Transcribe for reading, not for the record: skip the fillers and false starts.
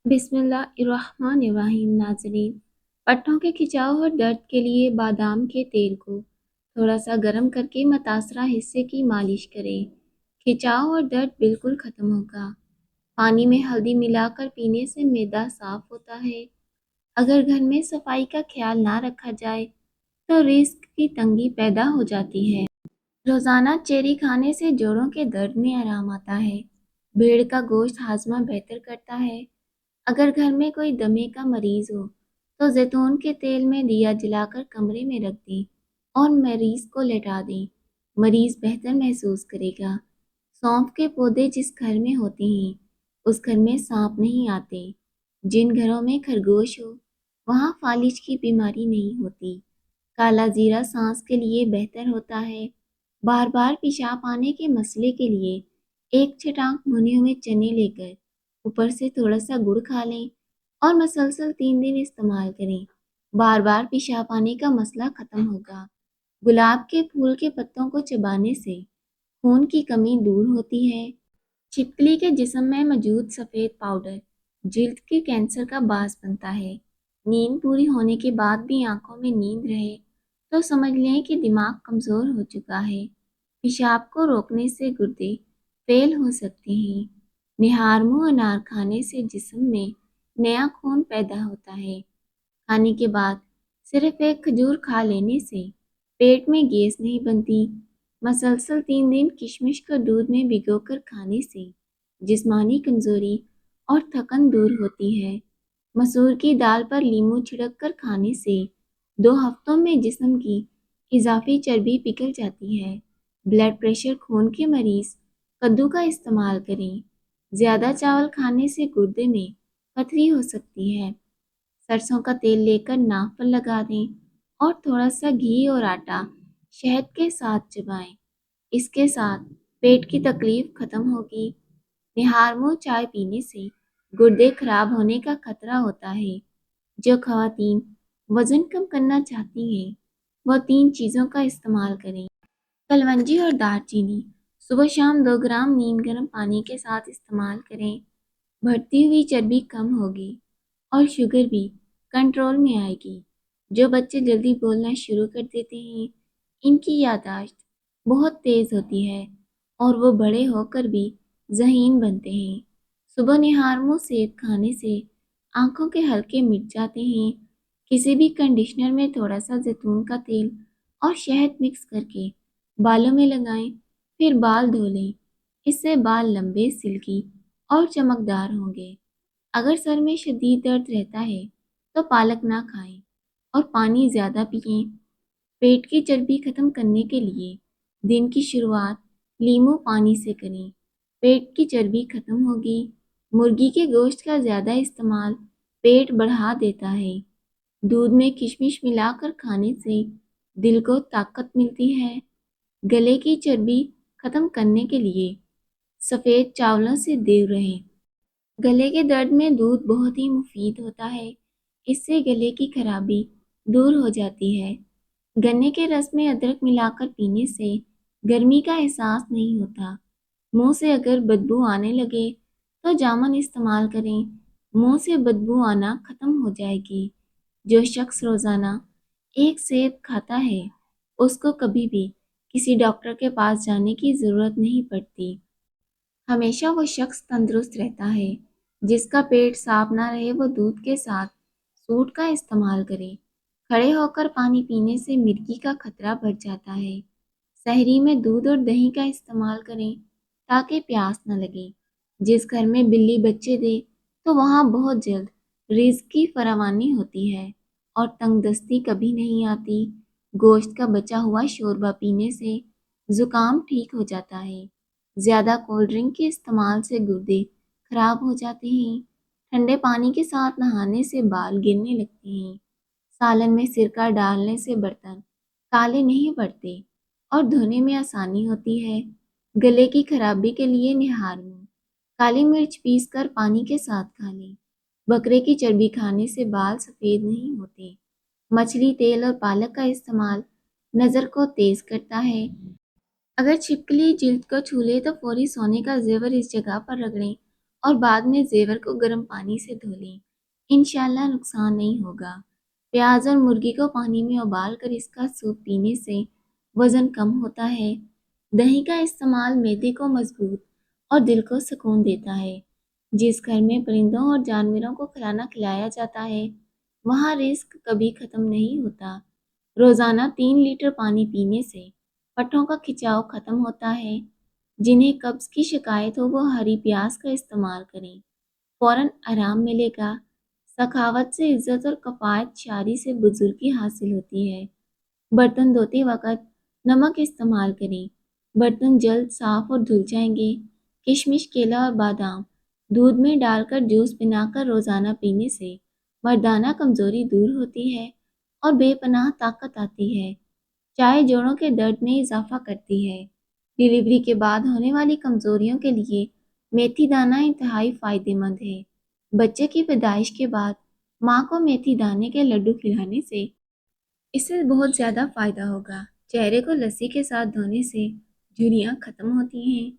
बिस्मिल्लाहिर्रहमानिर्रहीम। नाज़रीन, पट्टों के खिंचाव और दर्द के लिए बादाम के तेल को थोड़ा सा गर्म करके मुतासरा हिस्से की मालिश करें। खिंचाव और दर्द बिल्कुल ख़त्म होगा। पानी में हल्दी मिलाकर पीने से मैदा साफ होता है। अगर घर में सफाई का ख्याल ना रखा जाए तो रिस्क की तंगी पैदा हो जाती है। रोज़ाना चेरी खाने से जोड़ों के दर्द में आराम आता है। भेड़ का गोश्त हाजमा बेहतर करता है। अगर घर में कोई दमे का मरीज हो तो जैतून के तेल में दिया जलाकर कमरे में रख दें और मरीज को लेटा दें। मरीज बेहतर महसूस करेगा। सौंफ के पौधे जिस घर में होते हैं उस घर में सांप नहीं आते। जिन घरों में खरगोश हो वहाँ फालिज की बीमारी नहीं होती। काला जीरा सांस के लिए बेहतर होता है। बार बार पेशाब आने के मसले के लिए एक छटाक भुने हुए चने लेकर ऊपर से थोड़ा सा गुड़ खा लें और मसलसल 3 दिन इस्तेमाल करें। बार बार पेशाब आने का मसला खत्म होगा। गुलाब के फूल के पत्तों को चबाने से खून की कमी दूर होती है। छिपकली के जिस्म में मौजूद सफ़ेद पाउडर जिल्द के कैंसर का बास बनता है। नींद पूरी होने के बाद भी आंखों में नींद रहे तो समझ लें कि दिमाग कमज़ोर हो चुका है। पेशाब को रोकने से गुर्दे फेल हो सकते हैं। निहार मुंह अनार खाने से जिस्म में नया खून पैदा होता है। खाने के बाद सिर्फ एक खजूर खा लेने से पेट में गैस नहीं बनती। मसलसल 3 दिन किशमिश को दूध में भिगोकर खाने से जिस्मानी कमजोरी और थकन दूर होती है। मसूर की दाल पर लीमू छिड़क कर खाने से 2 हफ्तों में जिस्म की इजाफी चर्बी पिघल जाती है। ब्लड प्रेशर खून के मरीज कद्दू का इस्तेमाल करें। ज़्यादा चावल खाने से गुर्दे में पथरी हो सकती है। सरसों का तेल लेकर नाक पर लगा दें और थोड़ा सा घी और आटा शहद के साथ चबाएं। इसके साथ पेट की तकलीफ खत्म होगी। निहार मुंह चाय पीने से गुर्दे खराब होने का खतरा होता है। जो खवातीन वजन कम करना चाहती हैं वह 3 चीज़ों का इस्तेमाल करें। कलवंजी और दालचीनी सुबह शाम 2 ग्राम नीम गर्म पानी के साथ इस्तेमाल करें। बढ़ती हुई चर्बी कम होगी और शुगर भी कंट्रोल में आएगी। जो बच्चे जल्दी बोलना शुरू कर देते हैं इनकी याददाश्त बहुत तेज़ होती है और वो बड़े होकर भी ज़हीन बनते हैं। सुबह निहार मुंह सेब खाने से आंखों के हल्के मिट जाते हैं। किसी भी कंडीशनर में थोड़ा सा जैतून का तेल और शहद मिक्स करके बालों में लगाएं, फिर बाल धो लें। इससे बाल लंबे, सिल्की और चमकदार होंगे। अगर सर में शदीद दर्द रहता है तो पालक ना खाएं और पानी ज़्यादा पिएं। पेट की चर्बी खत्म करने के लिए दिन की शुरुआत लीमू पानी से करें। पेट की चर्बी खत्म होगी। मुर्गी के गोश्त का ज़्यादा इस्तेमाल पेट बढ़ा देता है। दूध में किशमिश मिलाकर खाने से दिल को ताकत मिलती है। गले की चर्बी खत्म करने के लिए सफ़ेद चावलों से दूर रहें। गले के दर्द में दूध बहुत ही मुफीद होता है। इससे गले की खराबी दूर हो जाती है। गन्ने के रस में अदरक मिलाकर पीने से गर्मी का एहसास नहीं होता। मुंह से अगर बदबू आने लगे तो जामुन इस्तेमाल करें। मुंह से बदबू आना खत्म हो जाएगी। जो शख्स रोज़ाना एक सेब खाता है उसको कभी भी किसी डॉक्टर के पास जाने की ज़रूरत नहीं पड़ती। हमेशा वो शख्स तंदुरुस्त रहता है। जिसका पेट साफ ना रहे वो दूध के साथ सूट का इस्तेमाल करे। खड़े होकर पानी पीने से मिर्गी का खतरा बढ़ जाता है। सहरी में दूध और दही का इस्तेमाल करें ताकि प्यास न लगे। जिस घर में बिल्ली बच्चे दे तो वहाँ बहुत जल्द रिज्क की फरावानी होती है और तंगदस्ती कभी नहीं आती। गोश्त का बचा हुआ शोरबा पीने से जुकाम ठीक हो जाता है। ज़्यादा कोल्ड ड्रिंक के इस्तेमाल से गुर्दे खराब हो जाते हैं। ठंडे पानी के साथ नहाने से बाल गिरने लगते हैं। सालन में सिरका डालने से बर्तन काले नहीं पड़ते और धोने में आसानी होती है। गले की खराबी के लिए निहार मुंह काली मिर्च पीस कर पानी के साथ खा लें। बकरे की चर्बी खाने से बाल सफ़ेद नहीं होते। मछली तेल और पालक का इस्तेमाल नज़र को तेज करता है। अगर छिपकली जिल्द को छू ले तो फौरी सोने का जेवर इस जगह पर रगड़ें اور بعد میں زیور کو گرم پانی سے دھو لیں، انشاءاللہ نقصان نہیں ہوگا۔ پیاز اور مرغی کو پانی میں ابال کر اس کا سوپ پینے سے وزن کم ہوتا ہے۔ دہی کا استعمال معدے کو مضبوط اور دل کو سکون دیتا ہے۔ جس گھر میں پرندوں اور جانوروں کو کھانا کھلایا جاتا ہے وہاں رزق کبھی ختم نہیں ہوتا۔ روزانہ 3 لیٹر پانی پینے سے پٹھوں کا کھچاؤ ختم ہوتا ہے۔ جنہیں قبض کی شکایت ہو وہ ہری پیاز کا استعمال کریں، فوراً آرام ملے گا۔ سخاوت سے عزت اور کفایت شاری سے بزرگی حاصل ہوتی ہے۔ برتن دھوتے وقت نمک استعمال کریں، برتن جلد صاف اور دھل جائیں گے۔ کشمش، کیلا اور بادام دودھ میں ڈال کر جوس بنا کر روزانہ پینے سے مردانہ کمزوری دور ہوتی ہے اور بے پناہ طاقت آتی ہے۔ چائے جوڑوں کے درد میں اضافہ کرتی ہے۔ ڈلیوری کے بعد ہونے والی کمزوریوں کے لیے میتھی دانہ انتہائی فائدہ مند ہے۔ بچے کی پیدائش کے بعد ماں کو میتھی دانے کے لڈو کھلانے سے اس سے بہت زیادہ فائدہ ہوگا۔ چہرے کو لسی کے ساتھ دھونے سے جھریاں ختم ہوتی ہیں۔